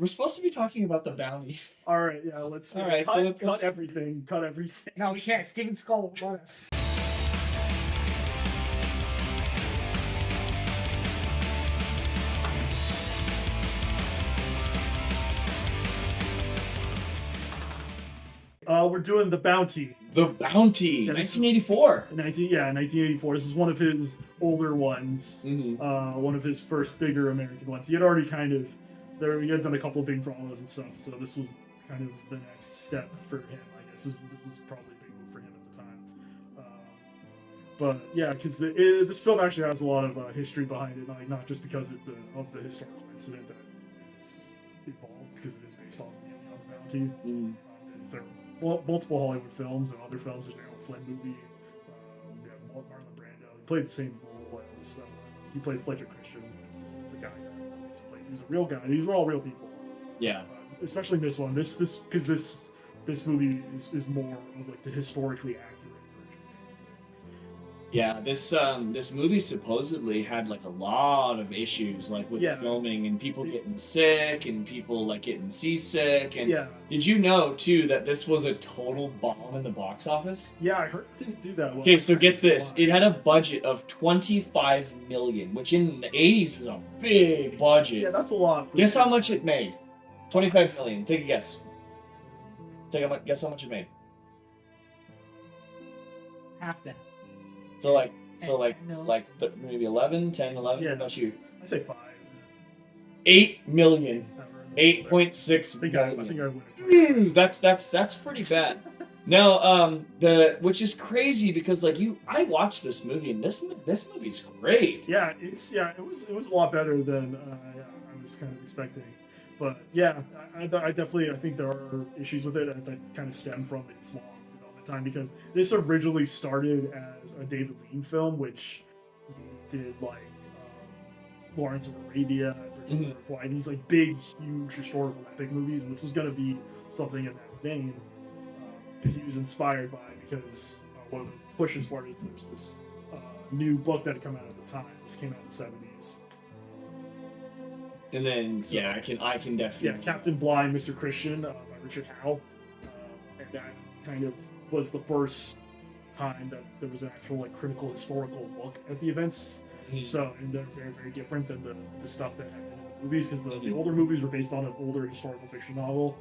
We're supposed to be talking about the bounty. All right, yeah, let's All right, cut, so let's- everything. Cut everything. No, we can't. Steven Skull won't let us. We're doing The Bounty. The Bounty, Yeah, this is- 1984. 1984. This is one of his older ones. Mm-hmm. One of his first bigger American ones. He had already he had done a couple of big dramas and stuff, so this was kind of the next step for him, I guess. This was probably a big move for him at the time. But yeah, because this film actually has a lot of history behind it, like not just because of the historical incident that is involved, because it is based on the Bounty. Mm. There are multiple Hollywood films and other films. There's the Al Flynn movie. We have Marlon Brando. He played the same role as he played Fletcher Christian, who's the guy that he was a real guy. These were all real people. Yeah. Especially in this one. Because this movie is more of like the historically accurate version, basically. Yeah, this movie supposedly had like a lot of issues, like with filming and people getting sick and people like getting seasick. And did you know too that this was a total bomb in the box office? Yeah, I heard it didn't do that well. Okay, so get this: it had a budget of $25 million, which in the '80s is a big budget. Yeah, that's a lot. Guess how much it made? $25 million. Take a guess. Guess how much it made. Half that. So No. maybe 11, 10, 11. Yeah. What about you? I say 5. 8 million. 8.6 I think million. I would. That's pretty bad. No, which is crazy because I watched this movie and this movie's great. Yeah, it was a lot better than I was kind of expecting. But yeah, I definitely think there are issues with it that kind of stem from its long development time, because this originally started as a David Lean film, which he did like Lawrence of Arabia, and these like big, huge historical epic movies, and this was going to be something in that vein because he was inspired by because one of the pushes for it is there's this new book that had come out at the time. This came out in the 70s. And then I can definitely Captain Blind, Mr. Christian by Richard Howe, and that kind of was the first time that there was an actual like critical historical look at the events. So, and they're very, very different than the stuff that happened in the movies, because the older movies were based on an older historical fiction novel.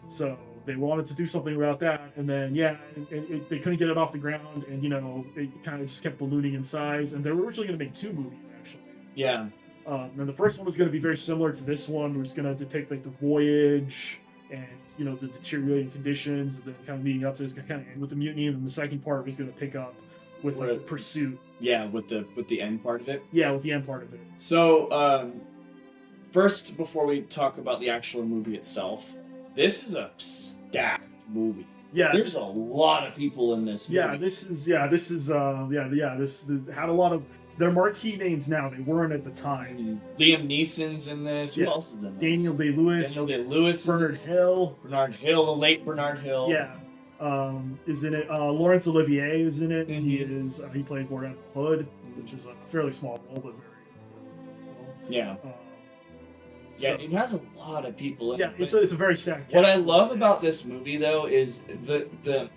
So they wanted to do something about that, and then they couldn't get it off the ground, and it kind of just kept ballooning in size. And they were originally going to make 2 movies actually. Yeah. And the first one was going to be very similar to this one, where it's going to depict like the voyage and the deteriorating conditions, and then kind of leading up to this, kind of end with the mutiny. And then the second part was going to pick up with like the pursuit. Yeah, with the end part of it. Yeah, with the end part of it. So, first, before we talk about the actual movie itself, this is a stacked movie. Yeah, there's a lot of people in this movie. Yeah, this had a lot of their marquee names now. They weren't at the time. Liam Neeson's in this. Who else is in this? Daniel Day-Lewis. Bernard Hill, the late Bernard Hill. Yeah. Is in it. Laurence Olivier is in it. Mm-hmm. He plays Lord Admiral Hood, which is a fairly small role, but very important. Yeah, it has a lot of people in it. Yeah, it's a very stacked cast. What I love about this movie, though, is the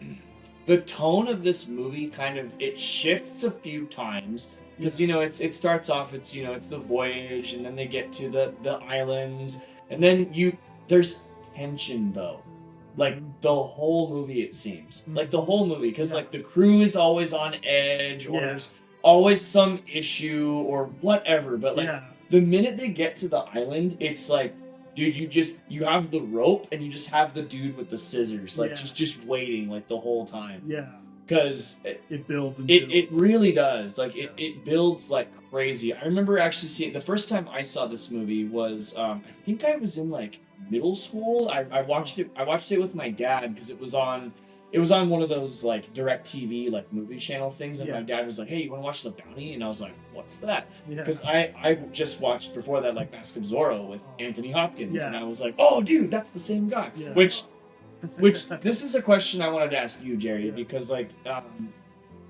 tone of this movie it shifts a few times. Because it starts off it's the voyage, and then they get to the islands, and then there's tension though, like the whole movie it seems, like the whole movie, because like the crew is always on edge, or there's always some issue or whatever, but like the minute they get to the island, it's like, dude, you have the rope and you just have the dude with the scissors, like just waiting like the whole time. Yeah. Because it builds and builds. It really does. Like it builds like crazy. I remember actually seeing the first time I saw this movie was I think I was in like middle school. I watched it with my dad because it was on one of those like DirecTV like movie channel things, and my dad was like, "Hey, you want to watch The Bounty?" And I was like, "What's that?" Because I just watched before that like Mask of Zorro with Anthony Hopkins, and I was like, "Oh, dude, that's the same guy." Which this is a question I wanted to ask you, Jerry, because like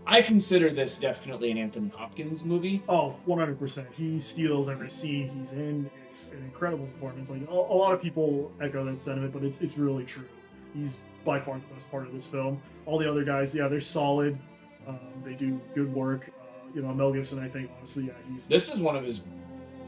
I consider this definitely an Anthony Hopkins movie. Oh, 100%. He steals every scene he's in. It's an incredible performance. Like a lot of people echo that sentiment, but it's really true. He's by far the best part of this film. All the other guys, yeah, they're solid. They do good work. Mel Gibson, I think, honestly, yeah, he's. This is one of his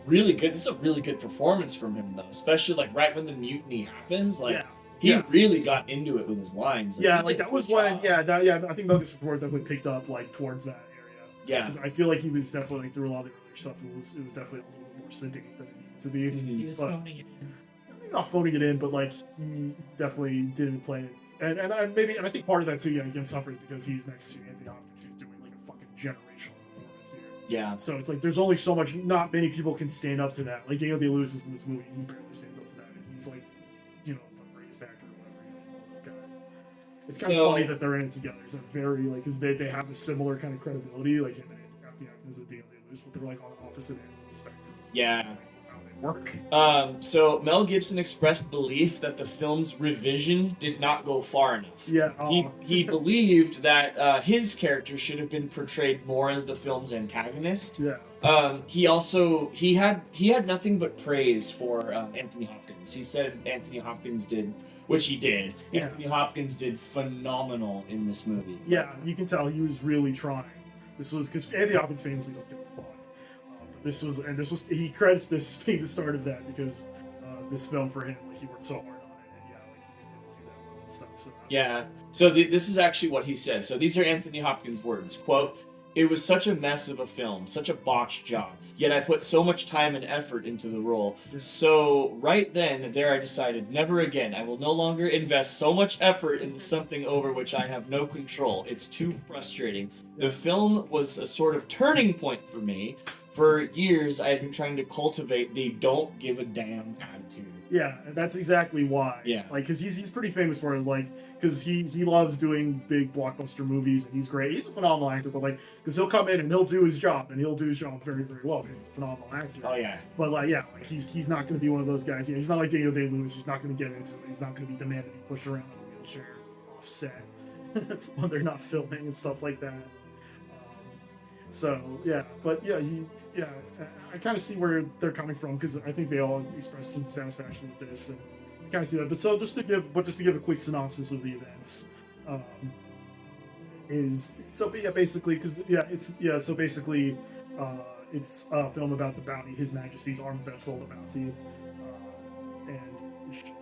really good. This is a really good performance from him, though. Especially like right when the mutiny happens, like Yeah. he Yeah. really got into it with his lines. Yeah, he like did a that was good when, job. I think Mel Gibson's performance definitely picked up like towards that area. Yeah. Because I feel like he was definitely like, through a lot of the earlier stuff. It was definitely a little bit more sedate than it needed to be. Mhm. He was But- phoning it in. Maybe not phoning it in, but like he definitely didn't play it. And I think part of that too, yeah, again, suffers because he's next to Anthony Hopkins, who's doing like a fucking generational performance here. Yeah. So it's like there's only so much. Not many people can stand up to that. Like Daniel Day-Lewis is in this movie, he barely stands up to that, and he's like, the greatest actor or whatever. One of those guys. It's kind So- of funny that they're in it together. It's a very like, because they have a similar kind of credibility, like him and Anthony Hopkins and Daniel Day-Lewis, but they're like on opposite ends of the spectrum. Yeah. So, like, how they work. So Mel Gibson expressed belief that the film's revision did not go far enough. Yeah. He believed that his character should have been portrayed more as the film's antagonist. Yeah. He had nothing but praise for Anthony Hopkins. He said Anthony Hopkins did, which he did. Yeah. Anthony Hopkins did phenomenal in this movie. Yeah, you can tell he was really trying. This was because Anthony Hopkins famously doesn't give a fuck. He credits this being the start of that because this film for him, like he worked so hard on it, and yeah, like he didn't do that and stuff. So Yeah. So this is actually what he said. So these are Anthony Hopkins' words. Quote, "It was such a mess of a film, such a botched job. Yet I put so much time and effort into the role. Yeah. So right then and there I decided, never again. I will no longer invest so much effort into something over which I have no control. It's too frustrating. The film was a sort of turning point for me. For years, I had been trying to cultivate the don't give a damn attitude." yeah, and that's exactly why. Yeah. like because he's pretty famous for it, like because he loves doing big blockbuster movies, and he's great. He's a phenomenal actor, but like because he'll come in and he'll do his job, and he'll do his job very very well because he's a phenomenal actor. Oh yeah. But like, yeah, like he's not going to be one of those guys. He's not like Daniel Day-Lewis. He's not going to get into it. He's not going to be demanded to be pushed around in a wheelchair off set when they're not filming and stuff like that. So yeah, but yeah, I kind of see where they're coming from because I think they all expressed some satisfaction with this, and I kind of see that. But just to give a quick synopsis of the events, it's a film about the bounty, His Majesty's armed vessel, the bounty,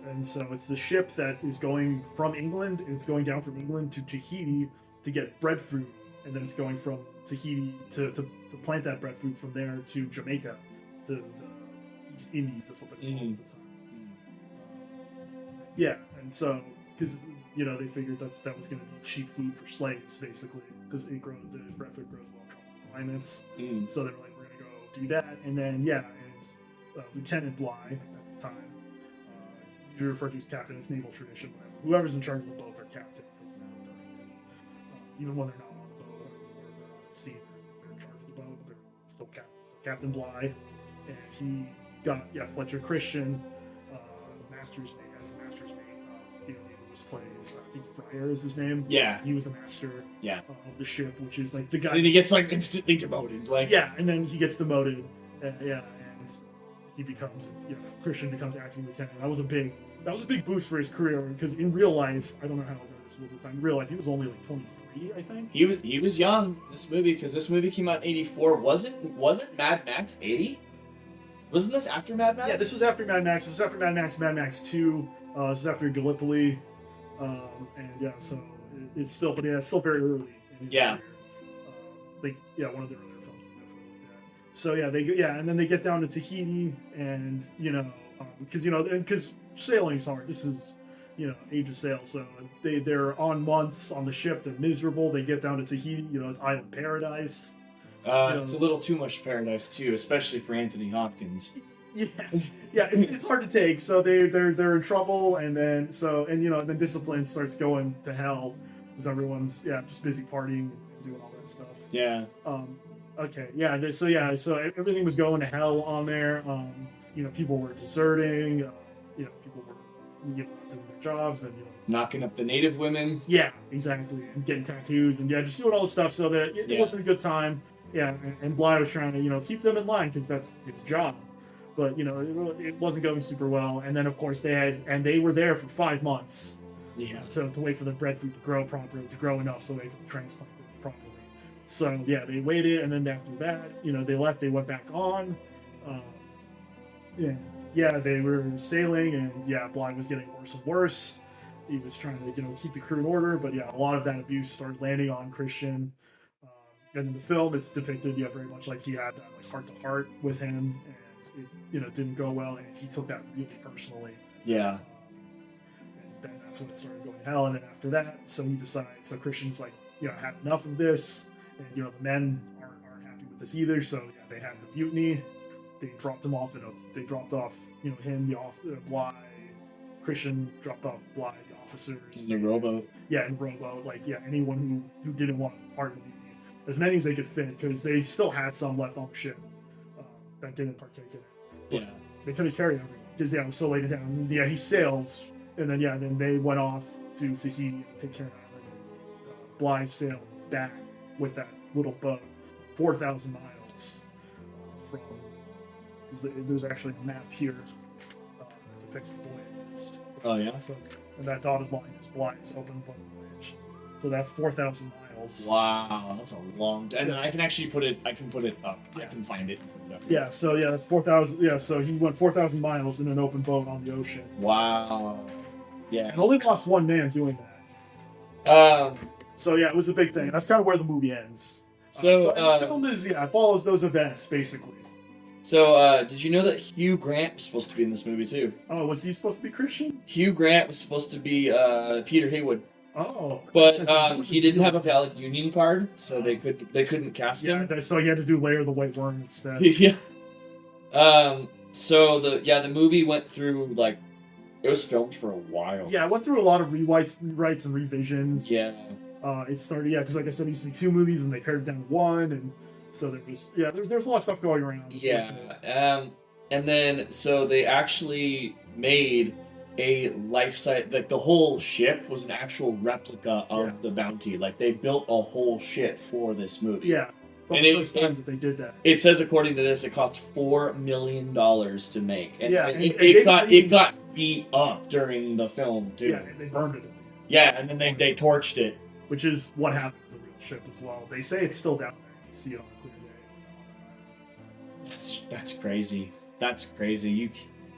and so it's the ship that is going from England. It's going down from England to Tahiti to get breadfruit, and then it's going from Tahiti to plant that breadfruit from there to Jamaica, to the East Indies. That's what they call it at the time. Yeah, and so because they figured that was going to be cheap food for slaves, basically, because the breadfruit grows well in tropical climates. So they were like, we're going to go do that, and then Lieutenant Bligh at the time, usually referred to as captain. It's naval tradition. Whatever. Whoever's in charge of the boat, they're captain. It doesn't matter. Even when they're not on the boat or at sea, they're in charge of the boat. They're still captain. So Captain Bligh, and he got Fletcher Christian, master's mate. As the master's mate, Lewis plays. I think Fryer is his name. Yeah. He was the master. Yeah. Of the ship, which is like the guy. And he gets like instantly demoted. Like Yeah, and then he gets demoted. And he becomes Christian becomes acting lieutenant. That was a big boost for his career because in real life, I don't know how it was at the time. In real life, he was only like 23, I think. He was young in this movie because this movie came out in '84. Wasn't Mad Max '80? Wasn't this after Mad Max? Yeah, this was after Mad Max. This was after Mad Max 2. This was after Gallipoli, so it's still very early in his Yeah. career. One of the earlier films we definitely looked at. So and then they get down to Tahiti, and because sailing's hard. This is age of sail, so they're on months on the ship. They're miserable. They get down to Tahiti. It's island paradise. It's a little too much paradise too, especially for Anthony Hopkins. It's hard to take. So they're in trouble, and then then discipline starts going to hell because everyone's just busy partying and doing all that stuff. Yeah. So everything was going to hell on there. People were deserting. People were doing their jobs and Knocking up the native women. yeah, exactly, and getting tattoos and just doing all this stuff so that it wasn't a good time. Yeah, and Bly was trying to keep them in line because that's his job, but it wasn't going super well. And then of course they were there for 5 months. Yeah. To wait for the breadfruit to grow properly, to grow enough so they could transplant it properly. So yeah, they waited, and then after that, they left. They went back on. Yeah, they were sailing, and yeah, Bly was getting worse and worse. He was trying to keep the crew in order, but yeah, a lot of that abuse started landing on Christian. And in the film, it's depicted very much like he had that heart to heart with him, and it didn't go well, and he took that really personally. Yeah. And then that's when it started going to hell. And then after that, so he decides. So Christian's like, had enough of this, and the men aren't happy with this either. So yeah, they had the mutiny. They dropped him off they dropped off him, Bly. Christian dropped off Bly, the officers. In the rowboat. Yeah, in the rowboat. Anyone who didn't want part of the mutiny, as many as they could fit, because they still had some left on the ship that didn't partake in it. But Yeah. they couldn't carry everyone because it was so laid down. Yeah, he sails, and then they went off to Tahiti and Pitcairn Island. Bly sailed back with that little boat, 4,000 miles from. There's actually a map here that depicts the voyage. Oh yeah. So, and that dotted line is Bly's open boat voyage. So that's 4,000 miles. Wow, that's a long time. And I can actually put it. I can put it up. Yeah. I can find it. Yeah. So yeah, that's 4,000. Yeah. So he went 4,000 miles in an open boat on the ocean. Wow. Yeah. And only lost one man doing that. So yeah, it was a big thing. That's kind of where the movie ends. So the film it follows those events basically. So did you know that Hugh Grant was supposed to be in this movie too? Oh, was he supposed to be Christian? Hugh Grant was supposed to be Peter Haywood, Oh, but he didn't have a valid union card, so they couldn't cast him. Yeah, so he had to do Lair of the White Worm instead. Yeah. So the movie went through it was filmed for a while. Yeah, I went through a lot of rewrites and revisions. Yeah. It started because like I said, it used to be 2 movies and they pared it down to 1, and so there was there's a lot of stuff going around. Yeah. And then so they actually made a life-size the whole ship was an actual replica of the Bounty. They built a whole ship for this movie. Yeah. And the first time that they did that. It says according to this, it cost $4 million to make. And, yeah, and it got beat up during the film too. Yeah, and they burned it. Yeah, and then they torched it. Which is what happened to the real ship as well. They say it's still down there. You can see it on a clear day. That's crazy. That's crazy.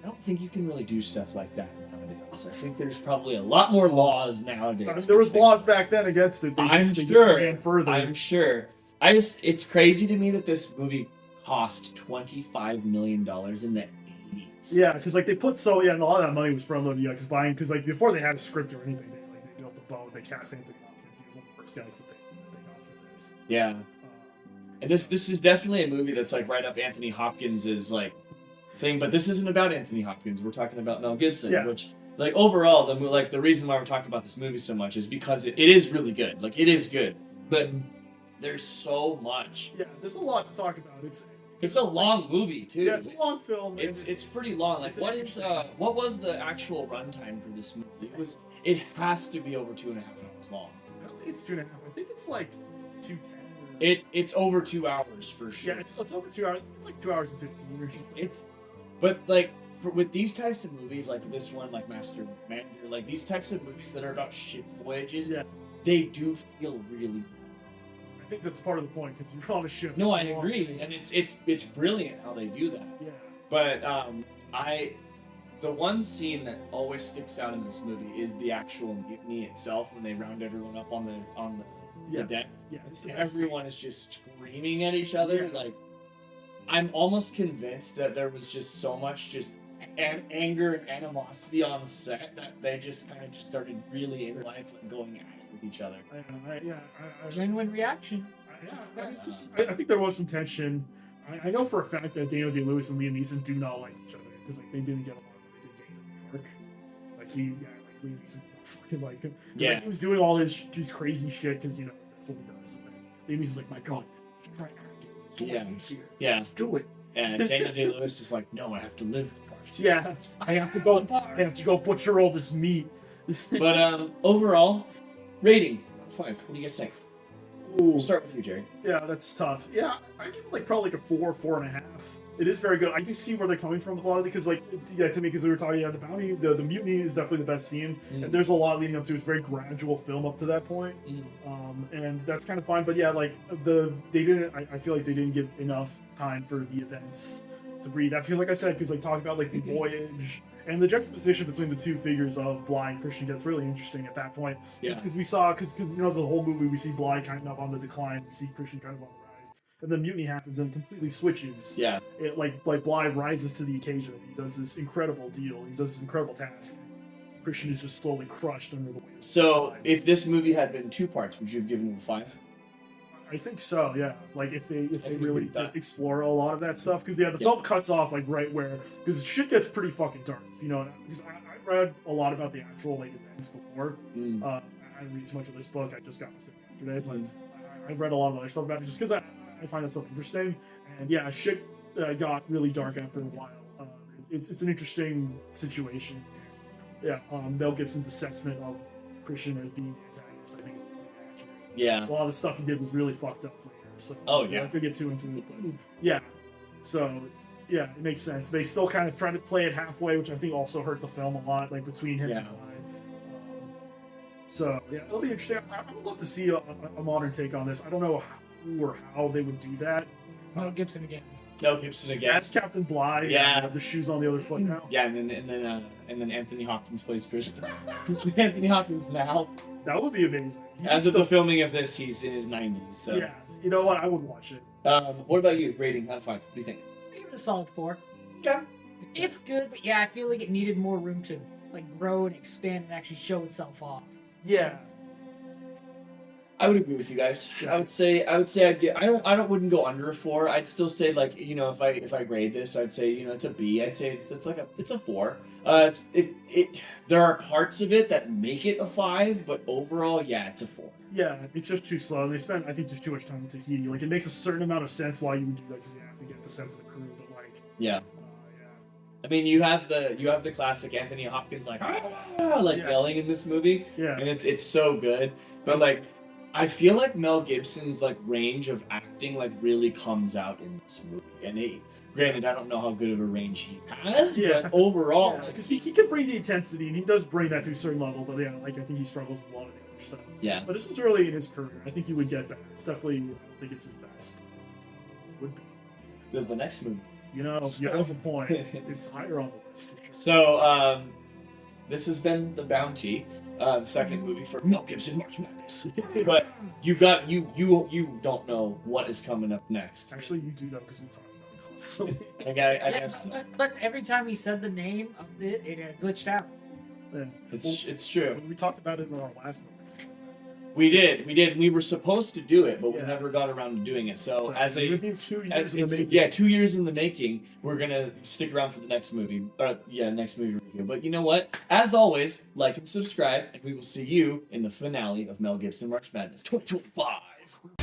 I don't think you can really do stuff like that nowadays. I think there's probably a lot more laws nowadays. There was laws back then against it. They just ran further. I'm sure. It's crazy to me that this movie cost $25 million in the 80s. Yeah, because they put and a lot of that money was front loaded. Yeah, because before they had a script or anything, they built the boat, they cast Anthony Hopkins, one of the first guys that they got for this. Yeah. And this is definitely a movie that's right up Anthony Hopkins' thing, but this isn't about Anthony Hopkins. We're talking about Mel Gibson, which overall the reason why we're talking about this movie so much is because it is really good. It is good, but there's so much. Yeah, there's a lot to talk about. It's a long movie too. Yeah, it's a long film. It's pretty long. What was the actual runtime for this movie? It has to be over 2.5 hours long. I don't think it's 2.5. I think it's 2:10. It's over 2 hours for sure. Yeah, it's over 2 hours. I think it's 2 hours and 15 or something. But with these types of movies, like this one, like Master Commander, these types of movies that are about ship voyages, they do feel really. I think that's part of the point because you're on a ship. No, I agree, and it's brilliant how they do that. Yeah. But the one scene that always sticks out in this movie is the actual mutiny itself when they round everyone up on the deck. Yeah, everyone is just screaming at each other. I'm almost convinced that there was just so much anger and animosity on set that they just kind of started really in life going at it with each other. Genuine reaction. I think there was some tension. I know for a fact that Daniel Day-Lewis and Liam Neeson do not like each other because they didn't get along when they did Gangs of New York. Liam Neeson fucking like him. He was doing all his crazy shit because that's what he does. And Liam Neeson's like, my God, try acting. It's so easier. Yeah. Just do it. And Daniel Day-Lewis is like, no, I have to live. Yeah, I have to go butcher all this meat. But overall, rating 5. What do you guys think? Ooh. We'll start with you, Jerry. Yeah, that's tough. Yeah, I give it like probably like a 4.5. It is very good. I do see where they're coming from with a lot of it because, like, yeah, to me, because we were talking about the bounty, the mutiny is definitely the best scene. And there's a lot leading up to it. It's a very gradual film up to that point, and that's kind of fine. But yeah, like they didn't. I feel like they didn't give enough time for the events to breathe. That feels like I said because like talking about like the voyage. And the juxtaposition between the two figures of Bly and Christian gets really interesting at that point. Yeah. Because we saw, because you know, the whole movie, we see Bly kind of on the decline, we see Christian kind of on the rise. And then mutiny happens and it completely switches. Yeah. It like Bly rises to the occasion. He does this incredible deal. He does this incredible task. Christian is just slowly crushed under the weight. So, if this movie had been 2 parts, would you have given it a 5? I think so, yeah. Like if they think really we've done. did explore a lot of that stuff, because the film cuts off like right where, because shit gets pretty fucking dark. If you know, because I read a lot about the actual like events before. I didn't read so much of this book. I just got this yesterday, but I read a lot of other stuff about it just because I find that stuff interesting. And yeah, shit got really dark after a while. It's an interesting situation. Yeah, Mel Gibson's assessment of Christian as being the antagonist, I think, is pretty accurate. Yeah. A lot of the stuff he did was really fucked up later. So Oh, I yeah. don't get too into it, but yeah. So yeah, it makes sense. They still kind of try to play it halfway, which I think also hurt the film a lot, like between him and I. So yeah, it'll be interesting. I would love to see a modern take on this. I don't know who or how they would do that. Mel Gibson again. Mel Gibson again. As Captain Bly, Yeah. the shoes on the other foot now. Yeah, and then Anthony Hopkins plays Chris. Anthony Hopkins now. That would be amazing. As of the filming of this, he's in his 90s. So. Yeah, you know what? I would watch it. What about you? Rating out of 5. What do you think? I give it a solid 4. Okay. It's good, but yeah, I feel like it needed more room to like grow and expand and actually show itself off. Yeah. I would agree with you guys. Yeah. I would say I'd get. Wouldn't go under a 4. I'd still say like if I grade this, I'd say it's a B. I'd say it's a 4. There are parts of it that make it a 5, but overall, yeah, it's a 4. Yeah, it's just too slow. They spend, I think, just too much time in Tahiti. Like, it makes a certain amount of sense why you would do that because you have to get the sense of the crew. But like, Yeah. yeah, I mean, you have the classic Anthony Hopkins yelling in this movie, yeah, and it's so good. But like, I feel like Mel Gibson's like range of acting like really comes out in this movie. And granted, I don't know how good of a range he has, Yeah. but overall, like, because he can bring the intensity, and he does bring that to a certain level. But yeah, like I think he struggles with a lot of the other stuff. yeah. But this was early in his career. I think he would get better. It's definitely, I don't think it's his best. It would be. The next movie. You know, you have a point. It's higher on the list for sure. So, this has been The Bounty, the second movie for Mel Gibson March Madness. But you don't know what is coming up next. Actually, you do know because we talked about it constantly. I guess But every time he said the name of it, it glitched out. Yeah. it's true. We talked about it in our last number. We did. We were supposed to do it, but we Yeah. never got around to doing it. So It's 2 years in the making. yeah, 2 years in the making. We're gonna stick around for the next movie. Next movie review. But you know what? As always, like and subscribe, and we will see you in the finale of Mel Gibson March Madness 2025.